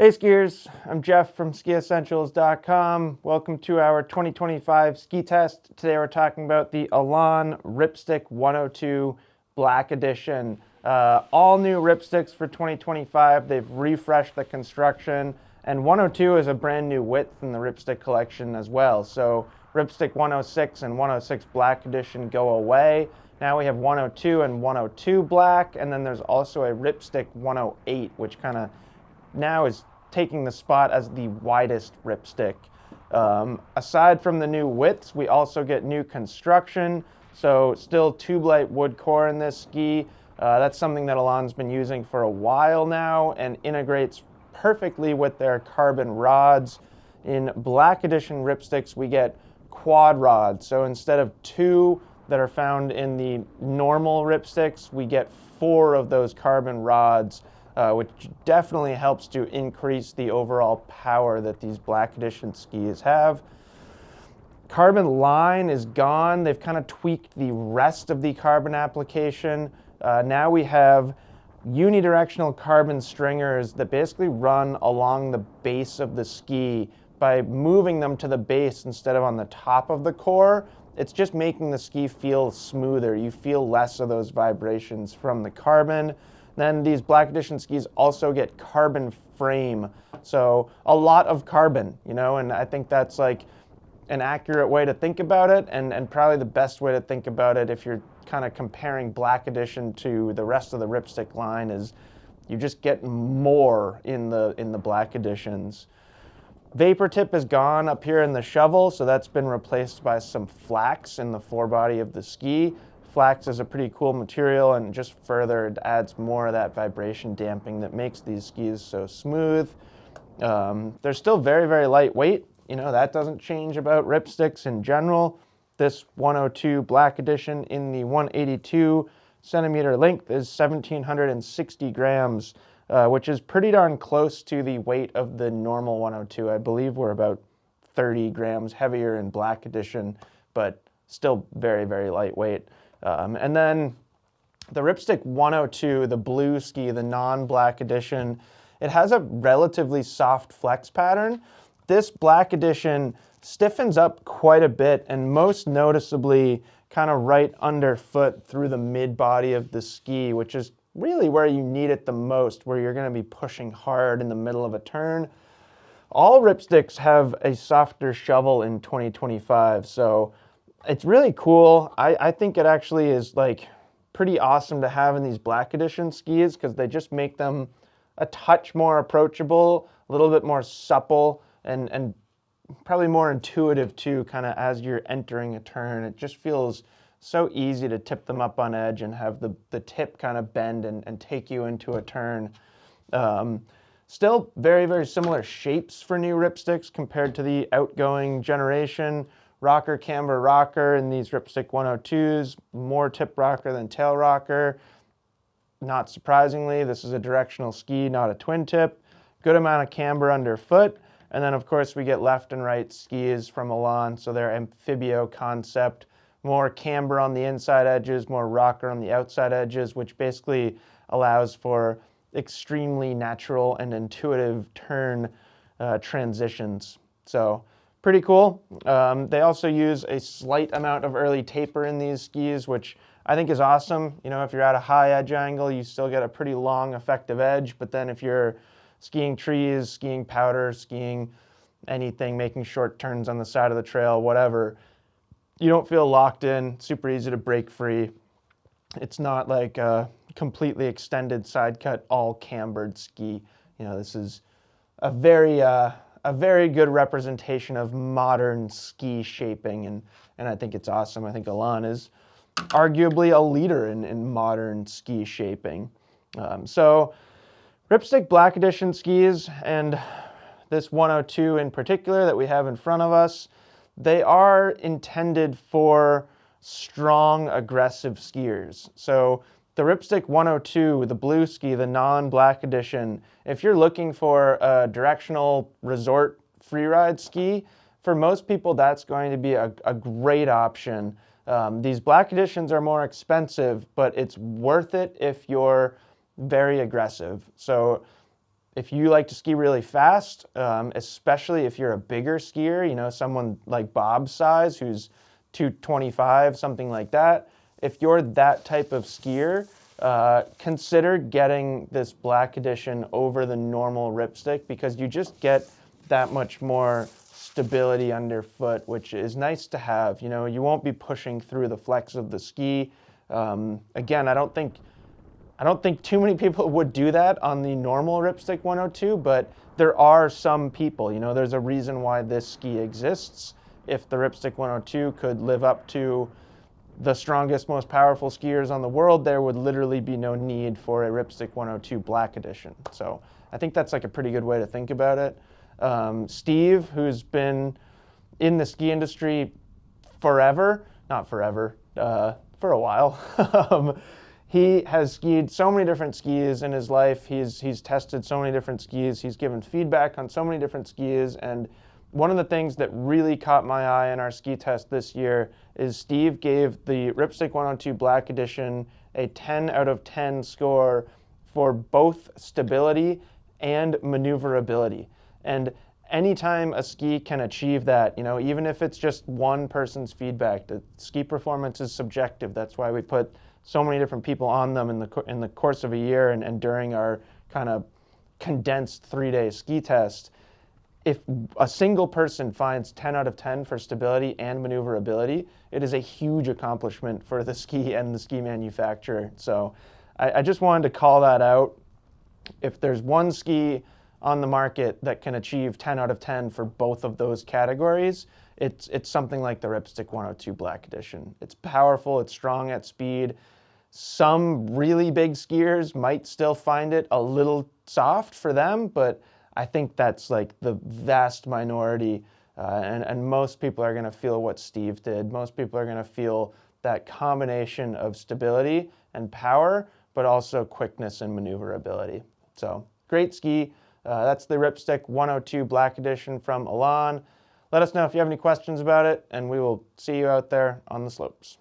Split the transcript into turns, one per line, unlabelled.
Hey skiers, I'm Jeff from skiessentials.com. Welcome to our 2025 ski test. Today we're talking about the Elan Ripstick 102 Black Edition. All new Ripsticks for 2025. They've refreshed the construction, and 102 is a brand new width in the Ripstick collection as well. So Ripstick 106 and 106 Black Edition go away. Now we have 102 and 102 Black, and then there's also a Ripstick 108, which kind of now is taking the spot as the widest Ripstick. Aside from the new widths, we also get new construction. So still tube light wood core in this ski. That's something that Elan's been using for a while now and integrates perfectly with their carbon rods. In Black Edition Ripsticks, we get quad rods. So instead of two that are found in the normal Ripsticks, we get 4 of those carbon rods, which definitely helps to increase the overall power that these Black Edition skis have. Carbon line is gone. They've kind of tweaked the rest of the carbon application. Now we have unidirectional carbon stringers that basically run along the base of the ski. By moving them to the base instead of on the top of the core, it's just making the ski feel smoother. You feel less of those vibrations from the carbon. Then these Black Edition skis also get carbon frame. So a lot of carbon, and I think that's like an accurate way to think about it, and probably the best way to think about it if you're kind of comparing Black Edition to the rest of the Ripstick line is you just get more in the Black Editions. Vapor tip is gone up here in the shovel, so that's been replaced by some flax in the forebody of the ski. Flax is a pretty cool material, and just further it adds more of that vibration damping that makes these skis so smooth. They're still very, very lightweight. That doesn't change about Ripsticks in general. This 102 Black Edition in the 182 centimeter length is 1,760 grams, which is pretty darn close to the weight of the normal 102. I believe we're about 30 grams heavier in Black Edition, but still very, very lightweight. And then the Ripstick 102, the blue ski, the non-Black Edition, it has a relatively soft flex pattern. This Black Edition stiffens up quite a bit, and most noticeably kind of right underfoot through the mid-body of the ski, which is really where you need it the most, where you're going to be pushing hard in the middle of a turn. All Ripsticks have a softer shovel in 2025, so it's really cool. I think it actually is like pretty awesome to have in these Black Edition skis because they just make them a touch more approachable, a little bit more supple, and probably more intuitive too, kind of as you're entering a turn. It just feels so easy to tip them up on edge and have the tip kind of bend and take you into a turn. Still very, very similar shapes for new Ripsticks compared to the outgoing generation. Rocker, camber, rocker in these Ripstick 102s, more tip rocker than tail rocker. Not surprisingly, this is a directional ski, not a twin tip. Good amount of camber underfoot. And then of course we get left and right skis from Elan, so their amphibio concept. More camber on the inside edges, more rocker on the outside edges, which basically allows for extremely natural and intuitive turn transitions. So pretty cool. They also use a slight amount of early taper in these skis, which I think is awesome. If you're at a high edge angle, you still get a pretty long effective edge, but then if you're skiing trees, skiing powder, skiing anything, making short turns on the side of the trail, whatever, you don't feel locked in, super easy to break free. It's not like a completely extended side cut, all cambered ski. This is a very good representation of modern ski shaping, and I think it's awesome. I think Elan is arguably a leader in modern ski shaping. So Ripstick Black Edition skis, and this 102 in particular that we have in front of us, they are intended for strong, aggressive skiers. So the Ripstick 102, the blue ski, the non-Black Edition, if you're looking for a directional resort freeride ski, for most people that's going to be a great option. These Black Editions are more expensive, but it's worth it if you're very aggressive. So If you like to ski really fast, especially if you're a bigger skier, you know, someone like Bob's size who's 225, something like that, if you're that type of skier, consider getting this Black Edition over the normal Ripstick, because you just get that much more stability underfoot, which is nice to have. You know, you won't be pushing through the flex of the ski. Again, I don't think too many people would do that on the normal Ripstick 102, but there are some people. You know, there's a reason why this ski exists. If the Ripstick 102 could live up to the strongest, most powerful skiers on the world, there would literally be no need for a Ripstick 102 Black Edition. So I think that's like a pretty good way to think about it. Steve, who's been in the ski industry forever, not forever, for a while, he has skied so many different skis in his life. He's tested so many different skis. He's given feedback on so many different skis. And one of the things that really caught my eye in our ski test this year is Steve gave the Ripstick 102 Black Edition a 10 out of 10 score for both stability and maneuverability. And anytime a ski can achieve that, you know, even if it's just one person's feedback, the ski performance is subjective. That's why we put so many different people on them in the course of a year and during our kind of condensed 3-day ski test. If a single person finds 10 out of 10 for stability and maneuverability, it is a huge accomplishment for the ski and the ski manufacturer. So I just wanted to call that out. If there's one ski on the market that can achieve 10 out of 10 for both of those categories, it's something like the Ripstick 102 Black Edition. It's powerful, it's strong at speed. Some really big skiers might still find it a little soft for them, but I think that's like the vast minority, and most people are going to feel what Steve did. Most people are going to feel that combination of stability and power, but also quickness and maneuverability. So great ski. That's the Ripstick 102 Black Edition from Elan. Let us know if you have any questions about it, and we will see you out there on the slopes.